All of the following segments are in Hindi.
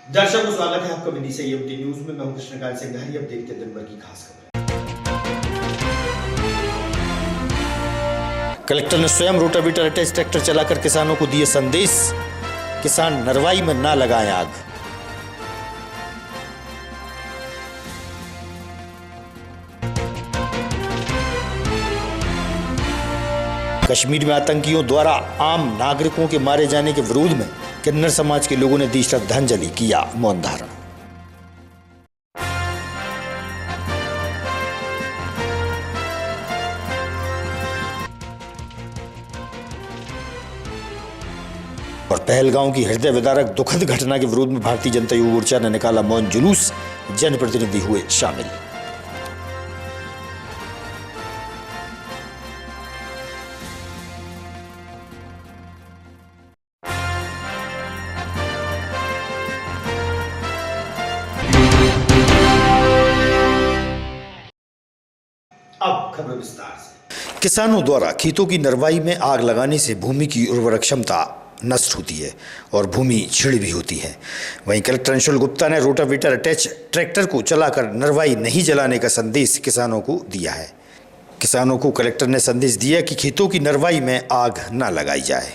दर्शकों स्वागत है आपका विधि से यूटी न्यूज में। मैं हूं कृष्णकांत सिंह। अब देखते हैं दिन भर की खास खबरें। कलेक्टर ने स्वयं रोटावेटर अटैच ट्रैक्टर चलाकर किसानों को दिए संदेश, किसान नरवाई में ना लगाएं आग। कश्मीर में आतंकियों द्वारा आम नागरिकों के मारे जाने के विरोध में किन्नर समाज के लोगों ने दी श्रद्धांजलि, किया मौन धारण। और पहलगांव की हृदय विदारक दुखद घटना के विरोध में भारतीय जनता युवा मोर्चा ने निकाला मौन जुलूस, जनप्रतिनिधि हुए शामिल। अब खबर विस्तार से। किसानों द्वारा खेतों की नरवाई में आग लगाने से भूमि की उर्वरक क्षमता नष्ट होती है और भूमि छिड़ भी होती है। वहीं कलेक्टर अंशुल गुप्ता ने रोटावेटर अटैच ट्रैक्टर को चलाकर नरवाई नहीं जलाने का संदेश किसानों को दिया है। किसानों को कलेक्टर ने संदेश दिया कि खेतों की नरवाई में आग न लगाई जाए।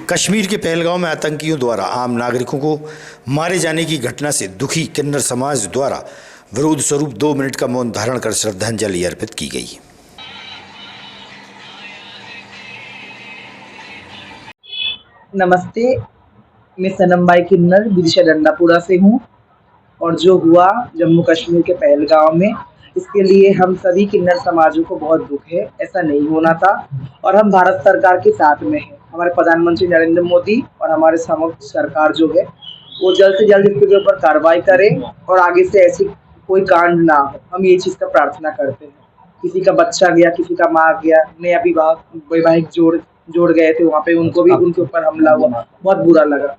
कश्मीर के पहलगांव में आतंकियों द्वारा आम नागरिकों को मारे जाने की घटना से दुखी किन्नर समाज द्वारा विरोध स्वरूप 2 मिनट का मौन धारण कर श्रद्धांजलि अर्पित की गई। नमस्ते, मैं सनमबाई किन्नर विदिशा डंडापुरा से हूँ और जो हुआ जम्मू कश्मीर के पहलगांव में, इसके लिए हम सभी किन्नर समाजों को बहुत दुख है। ऐसा नहीं होना था और हम भारत सरकार के साथ में हैं। हमारे प्रधानमंत्री नरेंद्र मोदी और हमारे समक्ष सरकार जो है वो जल्द से जल्द इसके ऊपर कार्रवाई करें और आगे से ऐसी कोई कांड ना हो। हम ये चीज़ का प्रार्थना करते हैं। किसी का बच्चा गया, किसी का माँ गया, नया वैवाहिक जोड़ गए थे वहाँ पे, उनको भी उनके ऊपर हमला हुआ, बहुत बुरा लगा।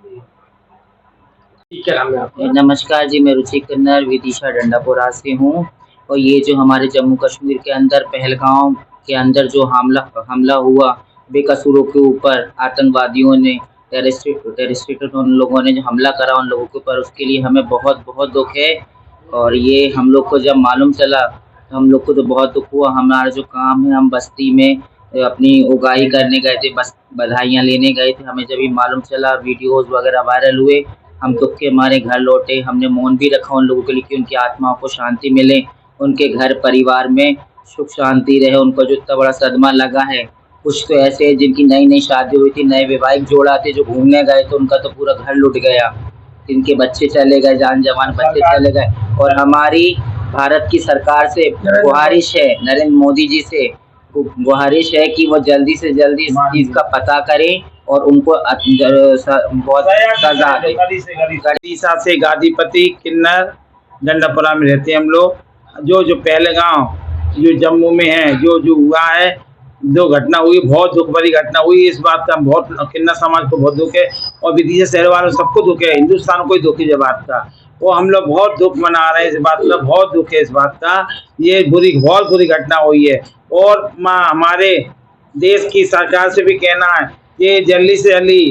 नमस्कार जी, मैं रुचि किन्नर विदिशा डंडापुरा से हूँ। और ये जो हमारे जम्मू कश्मीर के अंदर पहलगांव के अंदर जो हमला हुआ बेकसूरों के ऊपर, आतंकवादियों ने, टेररिस्ट उन लोगों ने जो हमला करा उन लोगों के ऊपर, उसके लिए हमें बहुत बहुत दुख है। और ये हम लोग को जब मालूम चला तो हम लोग को तो बहुत दुख हुआ। हमारा जो काम है, हम बस्ती में अपनी उगाही करने गए थे, बस बधाइयाँ लेने गए थे। हमें जब ये मालूम चला, वीडियोज़ वगैरह वायरल हुए, हम दुख के मारे घर लौटे। हमने मौन भी रखा उन लोगों के लिए कि उनकी आत्माओं को शांति मिले, उनके घर परिवार में सुख शांति रहे। उनको जो इतना बड़ा सदमा लगा है, कुछ तो ऐसे हैं जिनकी नई नई शादी हुई थी, नए वैवाहिक जोड़ा थे जो घूमने गए तो उनका तो पूरा घर लुट गया, जिनके बच्चे चले गए, जान जवान बच्चे चले गए। और हमारी भारत की सरकार से गुहारिश है, नरेंद्र मोदी जी से गुहारिश है कि वो जल्दी से जल्दी इस चीज़ का पता करें और उनको बहुत सजा दे। गढ़ीसा से गादीपति किन्नर डंडापुरा में रहते हैं हम लोग। जो पहलगांव जो जम्मू में है, जो हुआ है, जो घटना हुई बहुत दुख भरी घटना हुई, इस बात का बहुत किन्नर समाज को बहुत दुख है और विदिशा शहर वालों सबको दुख है, हिंदुस्तान को ही दुख है इस बात का। वो हम लोग बहुत दुख मना रहे हैं इस बात का, बहुत दुख है इस बात का। ये बहुत बुरी घटना हुई है और हमारे देश की सरकार से भी कहना है कि जल्दी से जल्दी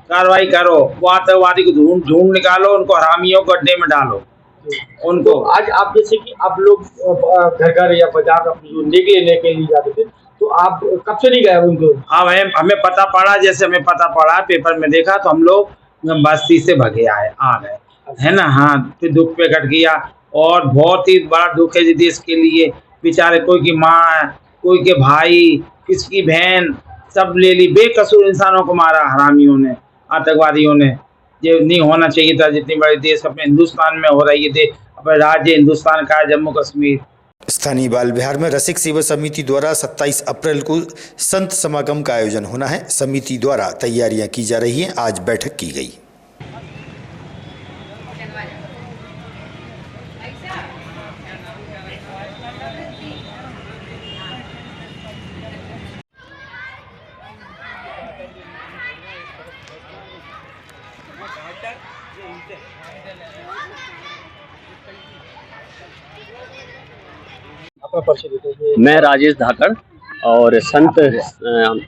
कार्रवाई करो, वो आतंकवादी को ढूंढ निकालो, उनको हरामियों को अड्डे में डालो उनको। तो आज आप जैसे कि आप लोग घर घर या बाजार निकले लेने के लिए जाते थे, तो आप कब से नहीं गए उनको? हमें पता पड़ा, जैसे हमें पता पड़ा पेपर में देखा तो हम लोग बस्ती से भगे आ गए, है ना। हाँ, फिर दुख प्रकट किया और बहुत ही बड़ा दुख है देश के लिए। बेचारे कोई की माँ, कोई के भाई, किसकी बहन, सब ले ली, बेकसूर इंसानों को मारा हरामियों ने, आतंकवादियों ने। ये नहीं होना चाहिए था, जितनी बड़ी देश अपने हिंदुस्तान में हो रही है, अपने राज्य हिंदुस्तान का है जम्मू कश्मीर। स्थानीय बाल विहार में रसिक सेवा समिति द्वारा 27 अप्रैल को संत समागम का आयोजन होना है। समिति द्वारा तैयारियां की जा रही हैं। आज बैठक की गई। अपना परिचय देते हैं। मैं राजेश धाकड़ और संत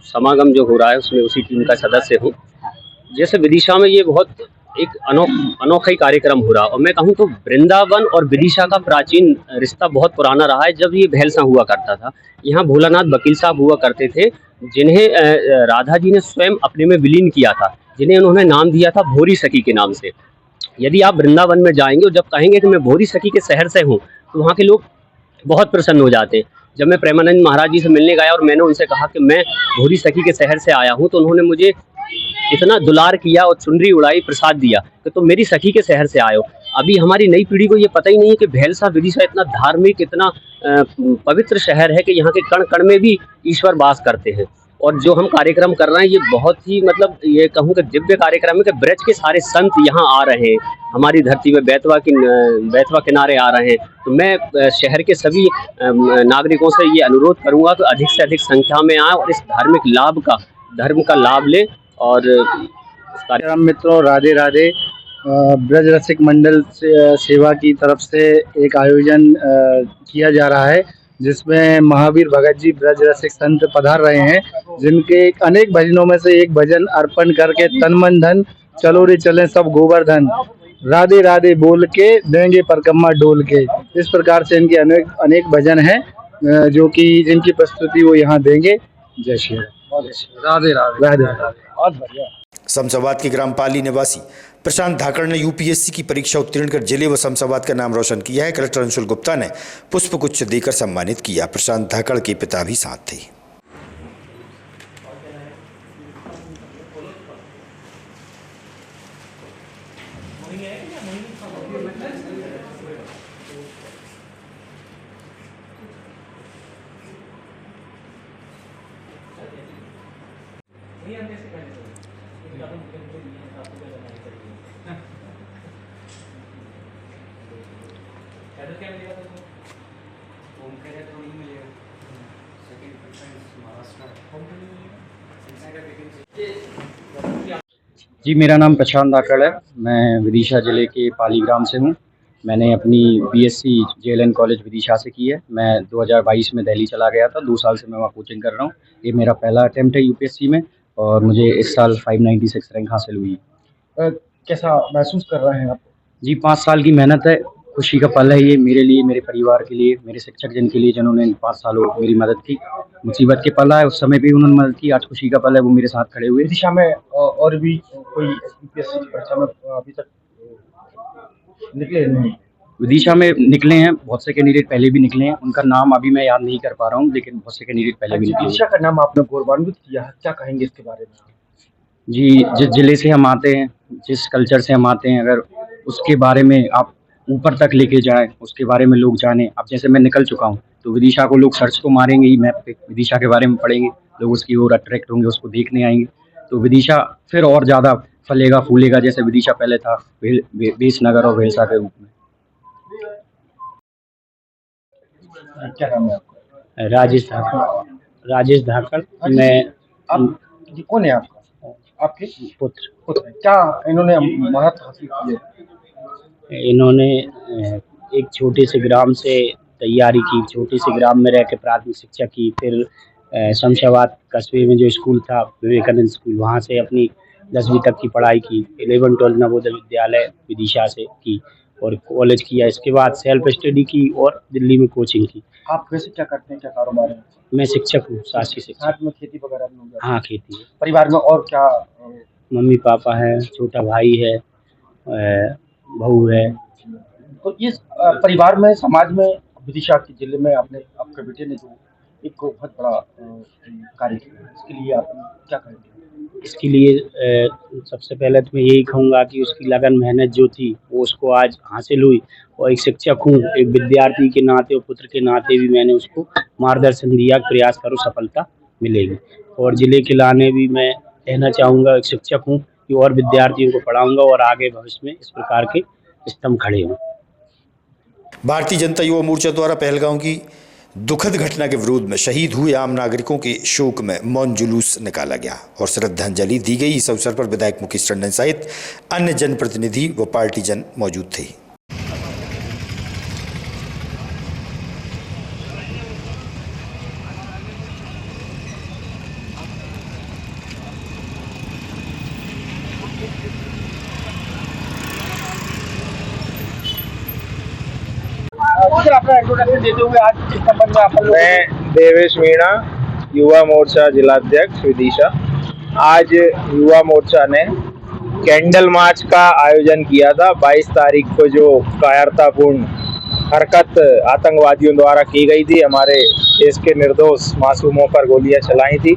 समागम जो हो रहा है उसमें उसी टीम का सदस्य हूँ। जैसे विदिशा में ये बहुत एक अनोखा ही कार्यक्रम हो रहा और मैं कहूँ तो वृंदावन और विदिशा का प्राचीन रिश्ता बहुत पुराना रहा है। जब ये भैलसा हुआ करता था, यहाँ भोलानाथ वकील साहब हुआ करते थे, जिन्हें राधा जी ने स्वयं अपने में विलीन किया था, जिन्हें उन्होंने नाम दिया था भोरी सखी के नाम से। यदि आप वृंदावन में जाएंगे और जब कहेंगे कि मैं भोरी सखी के शहर से हूँ, तो वहाँ के लोग बहुत प्रसन्न हो जाते हैं। जब मैं प्रेमानंद महाराज जी से मिलने गया और मैंने उनसे कहा कि मैं भोरी सखी के शहर से आया हूँ, तो उन्होंने मुझे इतना दुलार किया और चुनरी उड़ाई, प्रसाद दिया कि तुम मेरी सखी के शहर से आए हो। अभी हमारी नई पीढ़ी को ये पता ही नहीं है कि भैलसा विदिशा इतना धार्मिक, इतना पवित्र शहर है कि यहाँ के कण कण में भी ईश्वर वास करते हैं। और जो हम कार्यक्रम कर रहे हैं ये बहुत ही मतलब ये कहूँ कि दिव्य कार्यक्रम है कि ब्रज के सारे संत यहाँ आ रहे हैं, हमारी धरती में बैतवा किनारे आ रहे हैं। तो मैं शहर के सभी नागरिकों से ये अनुरोध करूँगा कि अधिक से अधिक संख्या में आए और इस धर्म का लाभ लें। और मित्रों, राधे राधे। ब्रज रसिक मंडल सेवा की तरफ से एक आयोजन किया जा रहा है, जिसमें महावीर भगत जी ब्रज रसिक संत पधार रहे हैं, जिनके अनेक भजनों में से एक भजन अर्पण करके तन मन धन चलो रे चलें सब गोवर्धन, राधे राधे बोल के देंगे परिक्रमा डोल के। इस प्रकार से इनके अनेक भजन हैं जो कि जिनकी प्रस्तुति वो यहाँ देंगे। जय श्री राम, राधे राधे, राधे राधे। बहुत बढ़िया। शमशाबाद के ग्राम पाली निवासी प्रशांत धाकड़ ने यूपीएससी की परीक्षा उत्तीर्ण कर जिले व शमशाबाद का नाम रोशन किया है। कलेक्टर अंशुल गुप्ता ने पुष्पगुच्छ देकर सम्मानित किया। प्रशांत धाकड़ के पिता भी साथ थे। जी, मेरा नाम प्रशांत धाकड़ है। मैं विदिशा ज़िले के पाली ग्राम से हूँ। मैंने अपनी बीएससी जेएलएन कॉलेज विदिशा से की है। मैं 2022 में दिल्ली चला गया था, 2 साल से मैं वहाँ कोचिंग कर रहा हूँ। ये मेरा पहला अटेम्प्ट है यूपीएससी में और मुझे इस साल 596 रैंक हासिल हुई। कैसा महसूस कर रहे हैं आप? जी, 5 साल की मेहनत है, खुशी का पल है ये मेरे लिए, मेरे परिवार के लिए, मेरे शिक्षक जन के लिए, जिन्होंने इन 5 सालों मेरी मदद की। मुसीबत के पल आए उस समय भी उन्होंने मदद की। आज खुशी का पल है, वो मेरे साथ खड़े हुए। दिशा में और भी कोई यूपीएससी की परीक्षा में अभी तक निकले नहीं? विदिशा में निकले हैं, बहुत से कैंडिडेट पहले भी निकले हैं। उनका नाम अभी मैं याद नहीं कर पा रहा हूँ, लेकिन बहुत से कैंडिडेट पहले भी निकले। विदिशा का नाम आपने गौरवान्वित किया है, क्या कहेंगे इसके बारे में? जी, जिस जिले से हम आते हैं, जिस कल्चर से हम आते हैं, अगर उसके बारे में आप ऊपर तक लेके जाएं, उसके बारे में लोग जानें। अब जैसे मैं निकल चुका हूं, तो विदिशा को लोग सर्च तो मारेंगे ही मैप पे, विदिशा के बारे में पढ़ेंगे, लोग उसकी ओर अट्रैक्ट होंगे, उसको देखने आएंगे। तो विदिशा फिर और ज़्यादा फलेगा फूलेगा, जैसे विदिशा पहले था बेसनगर और भैलसा के रूप में। क्या नाम है आपका? राजेश धाकड़। राजेश धाकड़। मैं आप ये कौन है आपका? आपके पुत्र। पुत्र हैं। क्या इन्होंने महारत हासिल की है? इन्होंने एक छोटे से ग्राम से तैयारी की, छोटे से ग्राम में रह के प्राथमिक शिक्षा की, फिर शमशाबाद कस्बे में जो स्कूल था विवेकानंद स्कूल, वहाँ से अपनी 10वीं तक की पढ़ाई की। 11-12 नवोदय विद्यालय विदिशा से की और कॉलेज किया। इसके बाद सेल्फ स्टडी की और दिल्ली में कोचिंग की। आप वैसे क्या करते हैं, क्या कारोबार है? मैं शिक्षक हूँ, शासकीय शिक्षक। साथ में खेती वगैरह भी हो जाती है? हाँ, खेती है। परिवार में और क्या? मम्मी पापा है, छोटा भाई है, बहू है। तो इस परिवार में, समाज में, विदिशा के जिले में आपने, आपके बेटे ने जो एक बहुत बड़ा कार्य किया, इसके लिए आप क्या करेंगे? इसके लिए सबसे पहले तो मैं यही कहूँगा कि उसकी लगन मेहनत जो थी वो उसको आज हासिल हुई, और एक शिक्षक हूँ, एक विद्यार्थी के नाते और पुत्र के नाते भी मैंने उसको मार्गदर्शन दिया, प्रयास करो सफलता मिलेगी। और जिले के लाने भी मैं कहना चाहूँगा, एक शिक्षक हूँ कि और विद्यार्थियों को पढ़ाऊँगा और आगे भविष्य में इस प्रकार के स्तंभ खड़े हों। भारतीय जनता युवा मोर्चा द्वारा पहलगांव की दुखद घटना के विरोध में शहीद हुए आम नागरिकों के शोक में मौन जुलूस निकाला गया और श्रद्धांजलि दी गई। इस अवसर पर विधायक मुकेश टंडन सहित अन्य जनप्रतिनिधि व पार्टी जन मौजूद थे। अपना इंट्रोडक्शन देते हुए आज इस संबंध में आप लोग। मैं देवेश मीणा, युवा मोर्चा जिलाध्यक्ष विदिशा। आज युवा मोर्चा ने कैंडल मार्च का आयोजन किया था। 22 तारीख को जो कायरतापूर्ण हरकत आतंकवादियों द्वारा की गई थी, हमारे देश के निर्दोष मासूमों पर गोलियां चलाई थी,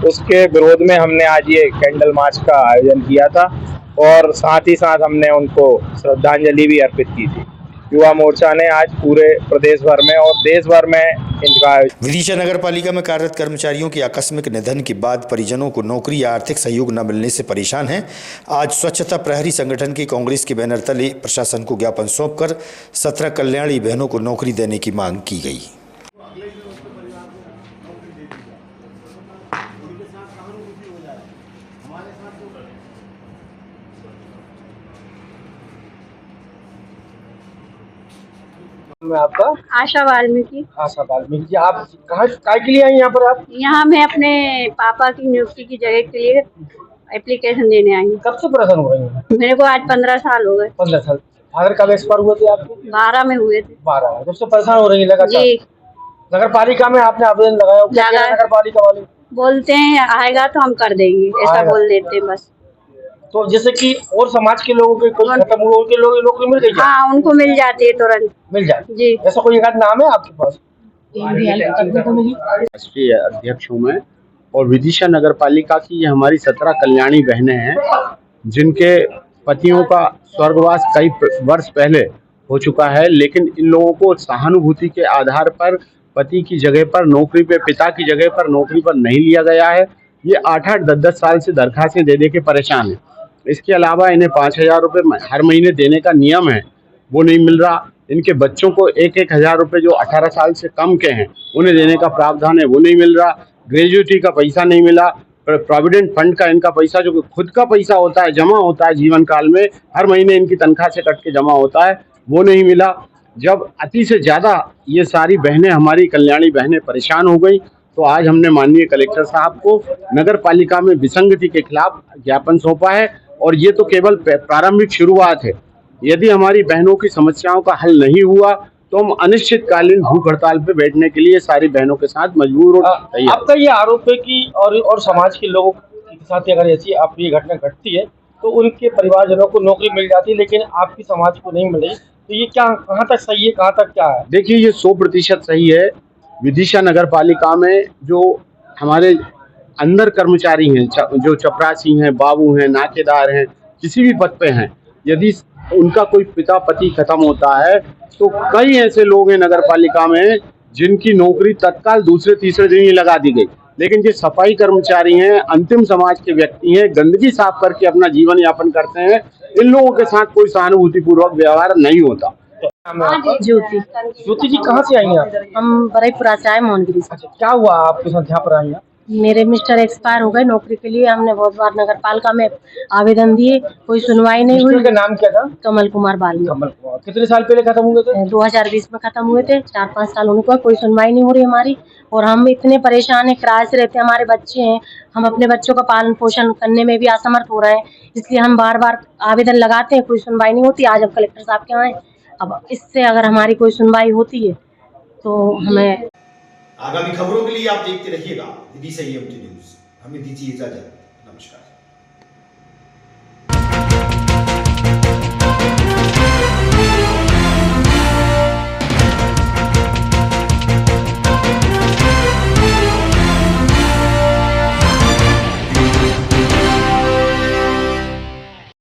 उसके विरोध में हमने आज ये कैंडल मार्च का आयोजन किया था और साथ ही साथ हमने उनको श्रद्धांजलि भी अर्पित की थी। युवा मोर्चा ने आज पूरे प्रदेश भर में और देश भर में इनका। विदिशा नगर पालिका में कार्यरत कर्मचारियों के आकस्मिक निधन के बाद परिजनों को नौकरी या आर्थिक सहयोग न मिलने से परेशान हैं। आज स्वच्छता प्रहरी संगठन के कांग्रेस के बैनर तले प्रशासन को ज्ञापन सौंपकर 17 कल्याणी बहनों को नौकरी देने की मांग की गई। मैं आपका आशा वाल्मीकि। आशा वाल्मीकि जी, आप कहाँ काय के लिए आई यहाँ पर? आप यहाँ मैं अपने पापा की नियुक्ति की जगह के लिए एप्लीकेशन देने आई हूँ। कब से परेशान हो रही हैं? मेरे को आज 15 साल हो गए। 15 साल। फादर कब एक्सपायर हुए थे आपके? 12 में हुए थे। 12। जब से परेशान हो रही है लगातार? जी। नगर पालिका में आपने आवेदन लगाया? क्या कह रहे नगर पालिका वाले? बोलते हैं आएगा तो हम कर देंगे, ऐसा बोल देते हैं बस। तो जैसे कि और समाज के लोगों के कोई खत्म हुए के लोग नौकरी मिल गई? हाँ, उनको मिल जाती है तुरंत। मिल जाती जी। ऐसा कोई एक नाम है आपके पास? राष्ट्रीय अध्यक्ष हूँ मैं, और विदिशा नगर पालिका की ये हमारी 17 कल्याणी बहनें हैं जिनके पतियों का स्वर्गवास कई वर्ष पहले हो चुका है, लेकिन इन लोगों को सहानुभूति के आधार पर पति की जगह पर नौकरी पे, पिता की जगह पर नौकरी पर नहीं लिया गया है। ये 8-8, 10-10 साल से दरखास्तें दे के परेशान है। इसके अलावा इन्हें 5,000 रुपये हर महीने देने का नियम है, वो नहीं मिल रहा। इनके बच्चों को 1-1 हज़ार रुपये जो 18 साल से कम के हैं उन्हें देने का प्रावधान है, वो नहीं मिल रहा। ग्रेजुएटी का पैसा नहीं मिला। प्रोविडेंट फंड का इनका पैसा, जो कि खुद का पैसा होता है, जमा होता है जीवन काल में, हर महीने इनकी तनख्वाह से कट के जमा होता है, वो नहीं मिला। जब अति से ज़्यादा ये सारी बहनें, हमारी कल्याणी बहनें परेशान हो गई, तो आज हमने माननीय कलेक्टर साहब को नगर पालिका में विसंगति के खिलाफ ज्ञापन सौंपा है। और ये तो केवल प्रारंभिक शुरुआत है। यदि हमारी बहनों की समस्याओं का हल नहीं हुआ तो हम अनिश्चितकालीन भूख हड़ताल पे बैठने के लिए सारी बहनों के साथ मजबूर हो। आपका ये आरोप है कि और समाज के लोगों के साथ अगर ऐसी आप ये घटना घटती है तो उनके परिवारजनों को नौकरी मिल जाती है, लेकिन आपकी समाज को नहीं मिली, तो ये क्या, कहाँ तक सही है, कहाँ तक क्या है? देखिए, ये 100% सही है। विदिशा नगर पालिका में जो हमारे अंदर कर्मचारी हैं, जो चपरासी हैं, बाबू हैं, नाकेदार हैं, किसी भी पद पे हैं, यदि उनका कोई पिता पति खत्म होता है तो कई ऐसे लोग हैं नगर पालिका में जिनकी नौकरी तत्काल दूसरे-तीसरे दिन ही लगा दी गई। लेकिन जो सफाई कर्मचारी हैं, अंतिम समाज के व्यक्ति हैं, गंदगी साफ करके अपना जीवन यापन करते हैं, इन लोगों के साथ कोई सहानुभूतिपूर्वक व्यवहार नहीं होता। ज्योति। ज्योति जी कहाँ से आई हैं आप? हम बरईपुरा से आए, मोहनगिरी से। अच्छा, क्या हुआ आपके साथ यहाँ पर आई हैं? मेरे मिस्टर एक्सपायर हो गए नौकरी के लिए। हमने बहुत बार नगर पालिका में आवेदन दिए, कोई सुनवाई नहीं हुई। मिस्टर का नाम क्या था? कमल कुमार बाली। कमल कुमार। कितने साल पहले खत्म हुए थे? 2020 में खत्म हुए थे। 4-5 साल उनको कोई सुनवाई नहीं हो रही हमारी, और हम इतने परेशान हैं, किराए से रहते हैं, हमारे बच्चे हैं, हम अपने बच्चों का पालन पोषण करने में भी असमर्थ हो रहे हैं। इसलिए हम बार बार आवेदन लगाते हैं, कोई सुनवाई नहीं होती। आज अब कलेक्टर साहब के यहाँ आए, अब इससे अगर हमारी कोई सुनवाई होती है तो हमें। आगामी खबरों के लिए आप देखते रहिएगा विदिशा EMT न्यूज। हमें दीजिए इजाजत। नमस्कार।